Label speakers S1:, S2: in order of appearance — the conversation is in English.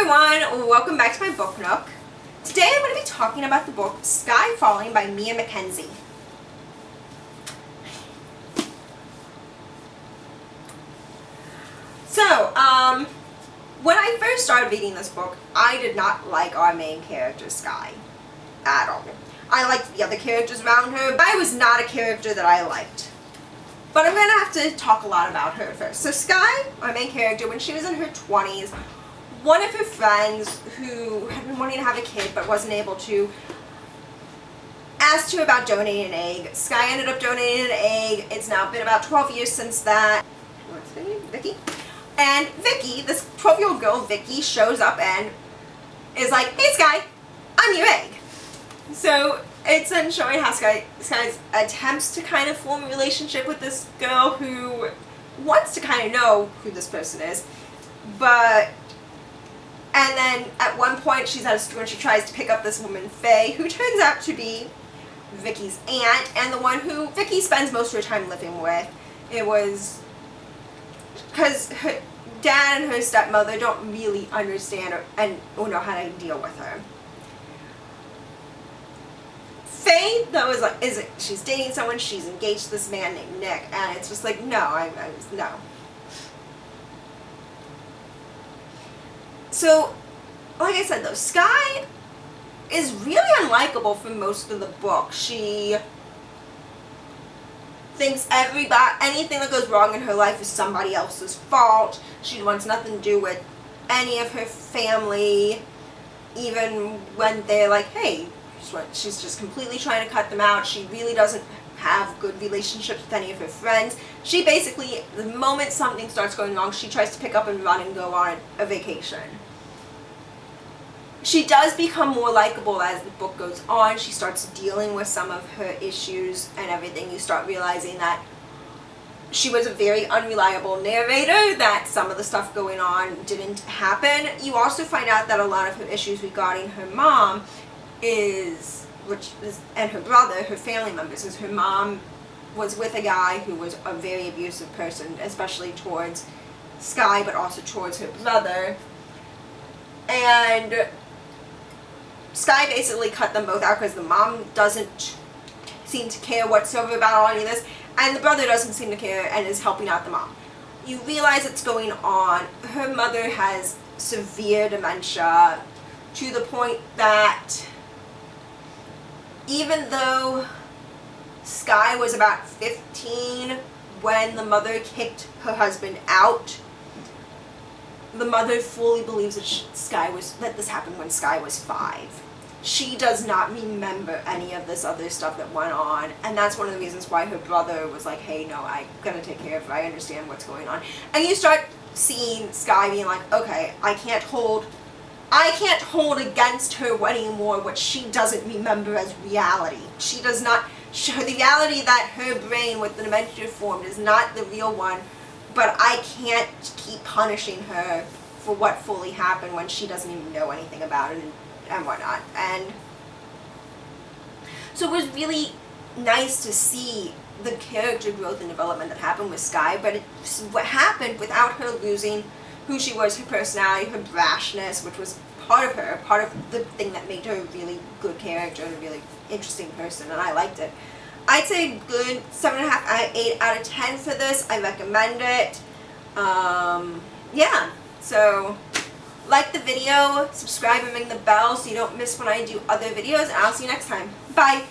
S1: everyone, welcome back to my book nook. Today I'm going to be talking about the book Skye Falling by Mia Mackenzie. So, when I first started reading this book, I did not like our main character, Skye, at all. I liked the other characters around her, but I was not a character that I liked. But I'm going to have to talk a lot about her first. So Skye, our main character, when she was in her 20s, one of her friends who had been wanting to have a kid but wasn't able to asked her about donating an egg. Skye ended up donating an egg. It's now been about 12 years since that. What's her name? Vicky? And Vicky, this 12-year-old girl, Vicky, shows up and is like, "Hey Skye, I'm your egg." So it's then showing how Skye's attempts to kind of form a relationship with this girl who wants to kind of know who this person is, and then at one point she's at a store and she tries to pick up this woman, Faye, who turns out to be Vicky's aunt and the one who Vicky spends most of her time living with. It was because her dad and her stepmother don't really understand or know how to deal with her. Faye, though, she's dating someone, she's engaged to this man named Nick, and it's just like, no. So, like I said though, Skye is really unlikable for most of the book. She thinks anything that goes wrong in her life is somebody else's fault. She wants nothing to do with any of her family, even when they're like, hey, she's just completely trying to cut them out. She really doesn't have good relationships with any of her friends. She basically, the moment something starts going wrong, she tries to pick up and run and go on a vacation. She does become more likable as the book goes on. She starts dealing with some of her issues and everything. You start realizing that she was a very unreliable narrator, that some of the stuff going on didn't happen. You also find out that a lot of her issues regarding her mom and her brother, her family members, is her mom was with a guy who was a very abusive person, especially towards Skye, but also towards her brother. And Skye basically cut them both out because the mom doesn't seem to care whatsoever about any of this, and the brother doesn't seem to care and is helping out the mom. You realize it's going on. Her mother has severe dementia to the point that even though Skye was about 15 when the mother kicked her husband out, the mother fully believes that this happened when Skye was 5. She does not remember any of this other stuff that went on, and that's one of the reasons why her brother was like, hey, no, I'm gonna take care of her, I understand what's going on. And you start seeing Skye being like, okay, I can't hold against her anymore what she doesn't remember as reality. She does not, the reality that her brain with the dementia formed is not the real one, but I can't keep punishing her for what fully happened when she doesn't even know anything about it and whatnot. And so it was really nice to see the character growth and development that happened with Skye, but what happened without her losing who she was, her personality, her brashness, which was part of the thing that made her a really good character and a really interesting person, and I liked it. I'd say a good 7.5 8 out of 10 for this. I recommend it. Yeah, so like the video, subscribe and ring the bell so you don't miss when I do other videos, and I'll see you next time. Bye!